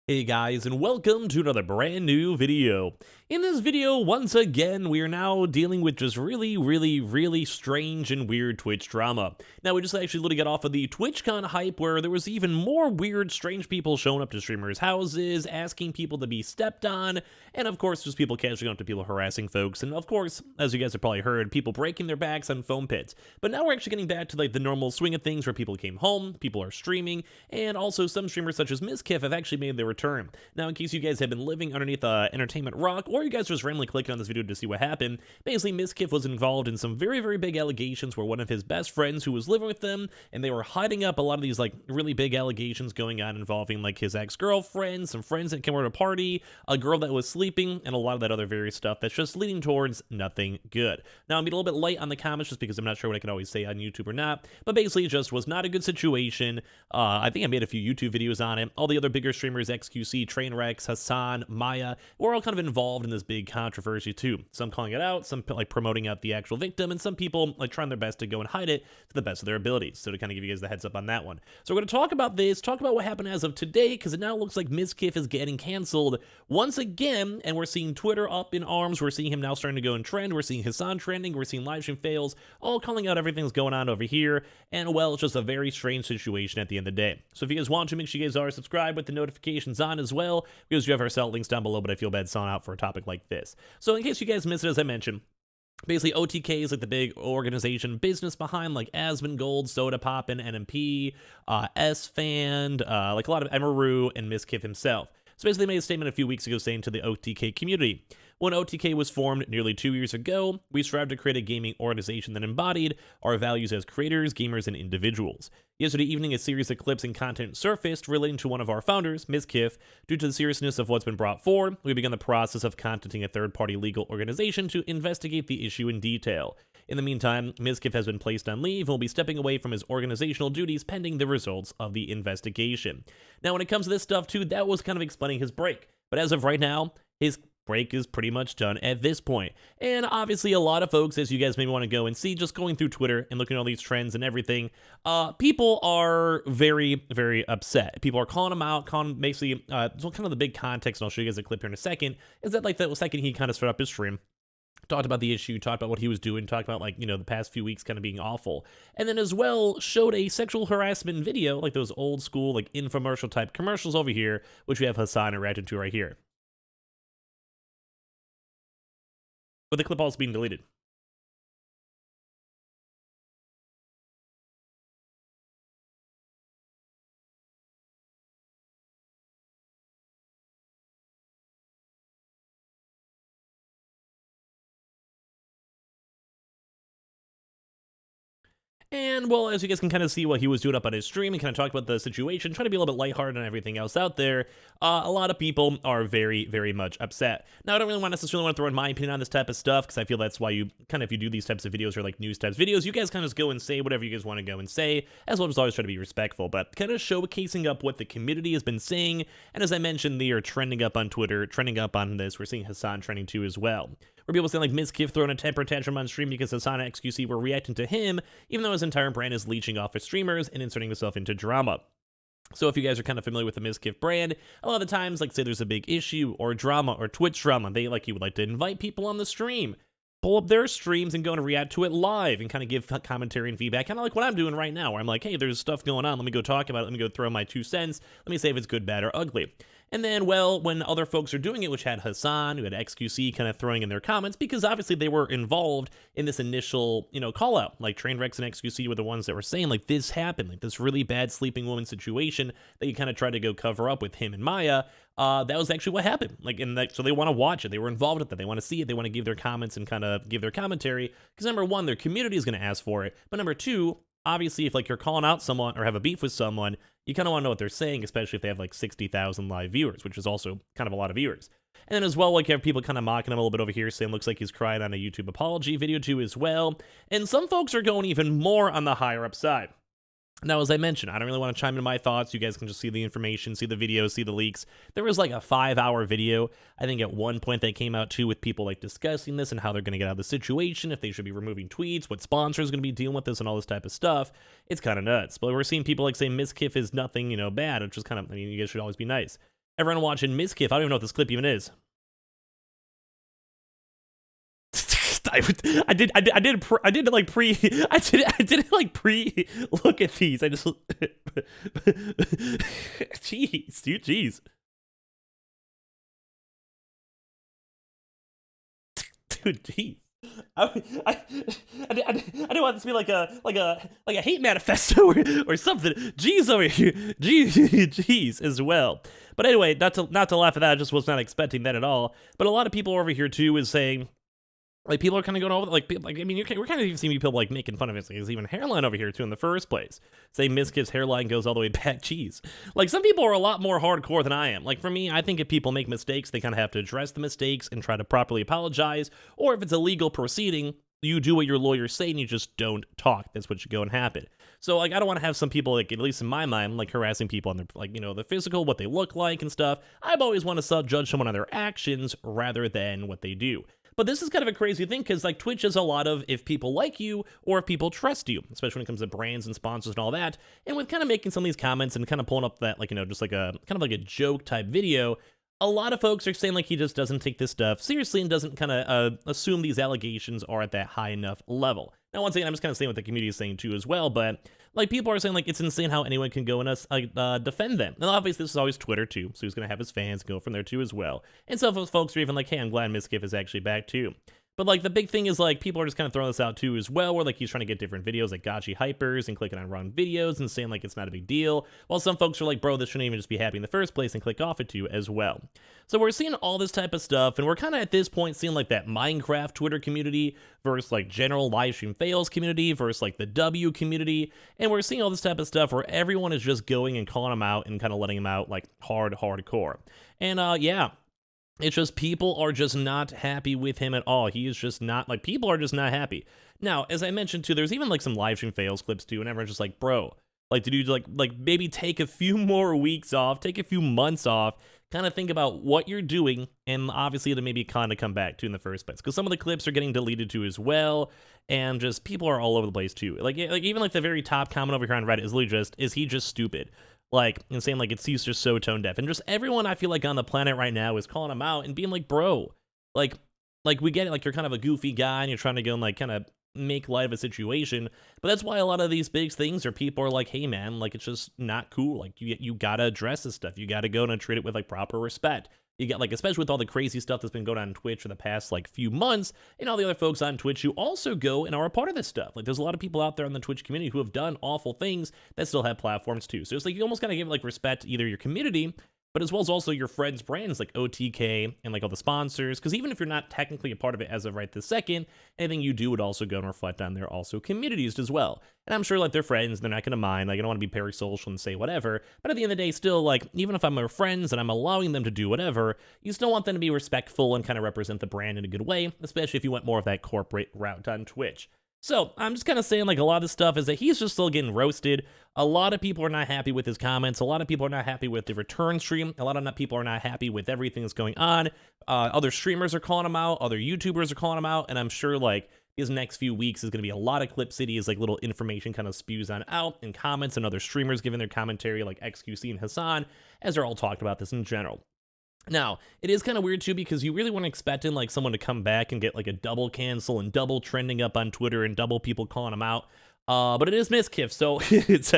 Hey guys, and welcome to another brand new video. In this video, once again, we are now dealing with just really strange and weird Twitch drama. Now, we just actually literally got off of the TwitchCon hype where there was even more weird, strange people showing up to streamers' houses, asking people to be stepped on, and of course, just people catching up to people harassing folks, and of course, as you guys have probably heard, people breaking their backs on foam pits. But now we're actually getting back to like the normal swing of things where people came home, people are streaming, and also some streamers such as MizKif have actually made their return. Now, in case you guys have been living underneath entertainment rock, or you guys just randomly clicking on this video to see what happened, basically MizKif was involved in some very big allegations where one of his best friends who was living with them, and they were hiding up a lot of these like really big allegations going on involving like his ex-girlfriend, some friends that came over to a party, a girl that was sleeping, and a lot of that other various stuff that's just leading towards nothing good. Now, I'm being a little bit light on the comments just because I'm not sure what I can always say on YouTube or not, but basically it just was not a good situation. I think I made a few YouTube videos on it. All the other bigger streamers, XQC, Trainwrecks, Hassan, Maya, we're all kind of involved in this big controversy too. Some calling it out, some like promoting out the actual victim, and some people like trying their best to go and hide it to the best of their abilities. So to kind of give you guys the heads up on that one. So we're going to talk about this, talk about what happened as of today, because it now looks like MizKif is getting canceled once again, and we're seeing Twitter up in arms. We're seeing him now starting to go in trend. We're seeing Hassan trending. We're seeing livestream fails, all calling out everything's going on over here. And well, it's just a very strange situation at the end of the day. So if you guys want to, make sure you guys are subscribed with the notifications on as well, because we have our sell links down below, but I feel bad selling out for a topic like this. So in case you guys missed it, as I mentioned, basically OTK is like the big organization business behind like Asmongold, Soda Poppin', NMP, S-Fand, like a lot of Emeru and MizKif himself. So basically they made a statement a few weeks ago saying to the OTK community, when OTK was formed nearly 2 years ago, we strived to create a gaming organization that embodied our values as creators, gamers, and individuals. Yesterday evening, a series of clips and content surfaced relating to one of our founders, MizKif. Due to the seriousness of what's been brought forward, we began the process of contacting a third-party legal organization to investigate the issue in detail. In the meantime, MizKif has been placed on leave and will be stepping away from his organizational duties pending the results of the investigation. Now, when it comes to this stuff, too, that was kind of explaining his break. But as of right now, his break is pretty much done at this point. And obviously a lot of folks, as you guys maybe want to go and see, just going through Twitter and looking at all these trends and everything, people are very upset. People are calling him out, calling basically, so kind of the big context, and I'll show you guys a clip here in a second, is that like the second he kind of started up his stream, talked about the issue, talked about what he was doing, talked about like, you know, the past few weeks kind of being awful. And then as well showed a sexual harassment video, like those old school, like infomercial type commercials over here, which we have Hassan reacted to right here. With the clip also being deleted. And, well, as you guys can kind of see what he was doing up on his stream and kind of talk about the situation, trying to be a little bit lighthearted and everything else out there, a lot of people are very much upset. Now, I don't really necessarily want to throw in my opinion on this type of stuff, because I feel that's why you kind of, if you do these types of videos or like news types videos, you guys kind of just go and say whatever you guys want to go and say, as well as always try to be respectful, but kind of showcasing up what the community has been saying. And as I mentioned, they are trending up on Twitter, trending up on this. We're seeing Hassan trending too as well. Where people saying like MizKif throwing a temper tantrum on stream because Hassan and XQC were reacting to him, even though his entire brand is leeching off his streamers and inserting himself into drama. So if you guys are kind of familiar with the MizKif brand, a lot of the times, like say there's a big issue or drama or Twitch drama, they like, you would like to invite people on the stream, pull up their streams and go and react to it live and kind of give commentary and feedback, kind of like what I'm doing right now, where I'm like, hey, there's stuff going on, let me go talk about it, let me go throw my 2 cents, let me say if it's good, bad, or ugly. And then, well, when other folks are doing it, which had Hassan, who had XQC kind of throwing in their comments, because obviously they were involved in this initial, you know, call out. Like Trainwrecks and XQC were the ones that were saying, like, this happened, like this really bad sleeping woman situation that you kind of tried to go cover up with him and Maya. That was actually what happened. Like, and so they want to watch it. They were involved with it. They want to see it. They want to give their comments and kind of give their commentary. Because number one, their community is going to ask for it. But number two, obviously, if like you're calling out someone or have a beef with someone, you kind of want to know what they're saying, especially if they have like 60,000 live viewers, which is also kind of a lot of viewers. And then as well, like you have people kind of mocking him a little bit over here, saying looks like he's crying on a YouTube apology video too as well. And some folks are going even more on the higher up side. Now, as I mentioned, I don't really want to chime into my thoughts. You guys can just see the information, see the videos, see the leaks. There was like a 5-hour video, I think at one point that came out too, with people like discussing this and how they're going to get out of the situation, if they should be removing tweets, what sponsor is going to be dealing with this and all this type of stuff. It's kind of nuts. But we're seeing people like say MizKif is nothing, you know, bad, which is kind of, I mean, you guys should always be nice. Everyone watching Miskif, I don't even know what this clip even is. I did like pre look at these. I just jeez, dude, jeez. Dude, jeez. I didn't want this to be like a hate manifesto or something. Jeez over here, jeez as well. But anyway, not to laugh at that. I just was not expecting that at all. But a lot of people over here too is saying, like, people are kind of going over, like I mean, we're kind of even seeing people, like, making fun of his, like, his even hairline over here, too, in the first place. Say Miskif's hairline goes all the way back, cheese. Like, some people are a lot more hardcore than I am. Like, for me, I think if people make mistakes, they kind of have to address the mistakes and try to properly apologize, or if it's a legal proceeding, you do what your lawyers say and you just don't talk. That's what should go and happen. So, like, I don't want to have some people, like, at least in my mind, like, harassing people on their, like, you know, the physical, what they look like and stuff. I've always want to judge someone on their actions rather than what they do. But this is kind of a crazy thing because, like, Twitch is a lot of if people like you or if people trust you, especially when it comes to brands and sponsors and all that. And with kind of making some of these comments and kind of pulling up that, like, you know, just like a kind of like a joke type video, a lot of folks are saying, like, he just doesn't take this stuff seriously and doesn't kind of assume these allegations are at that high enough level. Now, once again, I'm just kind of saying what the community is saying too as well, but, like, people are saying, like, it's insane how anyone can go and defend them. And obviously, this is always Twitter too, so he's going to have his fans go from there too as well. And some of those folks are even like, hey, I'm glad Miskif is actually back too. But, like, the big thing is, like, people are just kind of throwing this out, too, as well, where, like, he's trying to get different videos, like, gotchi hypers, and clicking on wrong videos, and saying, like, it's not a big deal, while some folks are like, bro, this shouldn't even just be happening in the first place, and click off it, too, as well. So we're seeing all this type of stuff, and we're kind of, at this point, seeing, like, that Minecraft Twitter community versus, like, general livestream fails community versus, like, the W community, and we're seeing all this type of stuff where everyone is just going and calling him out and kind of letting him out, like, hardcore. And, yeah. It's just people are just not happy with him at all. He is just not, like, people are just not happy. Now, as I mentioned too, there's even like some live stream fails clips too, and everyone's just like, bro, like, did you like maybe take a few more weeks off, take a few months off, kind of think about what you're doing, and obviously to maybe kind of come back to in the first place. Because some of the clips are getting deleted too as well, and just people are all over the place too. Like even like the very top comment over here on Reddit is literally just, is he just stupid? Like, and saying, like, he's just so tone deaf. And just everyone I feel like on the planet right now is calling him out and being like, bro, like we get it, like, you're kind of a goofy guy and you're trying to go and, like, kind of make light of a situation. But that's why a lot of these big things are people are like, hey, man, like, it's just not cool. Like, you gotta address this stuff. You gotta go and treat it with, like, proper respect. You get, like, especially with all the crazy stuff that's been going on Twitch for the past, like, few months, and all the other folks on Twitch who also go and are a part of this stuff. Like, there's a lot of people out there in the Twitch community who have done awful things that still have platforms, too. So it's like, you almost gotta give, like, respect to either your community, but as well as also your friends' brands, like OTK, and, like, all the sponsors, because even if you're not technically a part of it as of right this second, anything you do would also go and reflect on their also communities as well. And I'm sure, like, they're friends, they're not gonna mind, like, I don't want to be parasocial and say whatever, but at the end of the day, still, like, even if I'm their friends and I'm allowing them to do whatever, you still want them to be respectful and kind of represent the brand in a good way, especially if you went more of that corporate route on Twitch. So, I'm just kind of saying, like, a lot of this stuff is that he's just still getting roasted. A lot of people are not happy with his comments. A lot of people are not happy with the return stream. A lot of people are not happy with everything that's going on. Other streamers are calling him out. Other YouTubers are calling him out. And I'm sure, like, these next few weeks is going to be a lot of Clip City as, like, little information kind of spews on out and comments and other streamers giving their commentary, like XQC and Hassan, as they're all talked about this in general. Now, it is kind of weird, too, because you really weren't expecting, like, someone to come back and get, like, a double cancel and double trending up on Twitter and double people calling him out. But it is Miskif, so it's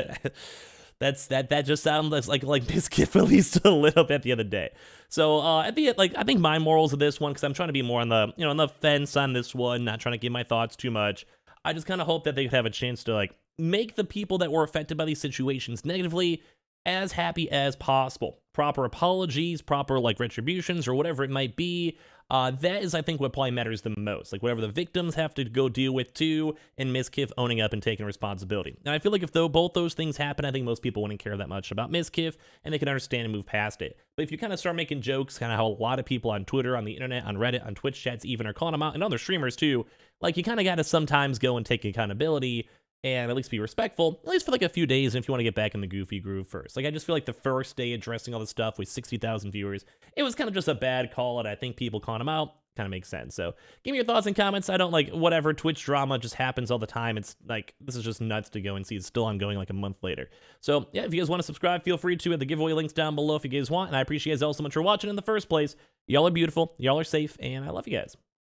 that just sounds like Miskif at least a little bit at the end of the day. So at the end, like, I think my morals of this one, because I'm trying to be more on the, you know, on the fence on this one, not trying to give my thoughts too much. I just kind of hope that they have a chance to, like, make the people that were affected by these situations negatively as happy as possible. Proper apologies, proper, like, retributions, or whatever it might be. That is, I think, what probably matters the most. Like, whatever the victims have to go deal with, too, and Miskif owning up and taking responsibility. And I feel like if both those things happen, I think most people wouldn't care that much about Miskif, and they can understand and move past it. But if you kind of start making jokes, kind of how a lot of people on Twitter, on the internet, on Reddit, on Twitch chats even are calling them out, and other streamers, too, like, you kind of got to sometimes go and take accountability, and at least be respectful, at least for, like, a few days, and if you want to get back in the goofy groove first. Like, I just feel like the first day addressing all this stuff with 60,000 viewers, it was kind of just a bad call, and I think people calling him out kind of makes sense. So give me your thoughts and comments. I don't like whatever Twitch drama just happens all the time. It's like, this is just nuts to go and see. It's still ongoing like a month later. So yeah, if you guys want to subscribe, feel free to. The giveaway links down below if you guys want. And I appreciate you guys all so much for watching in the first place. Y'all are beautiful. Y'all are safe. And I love you guys.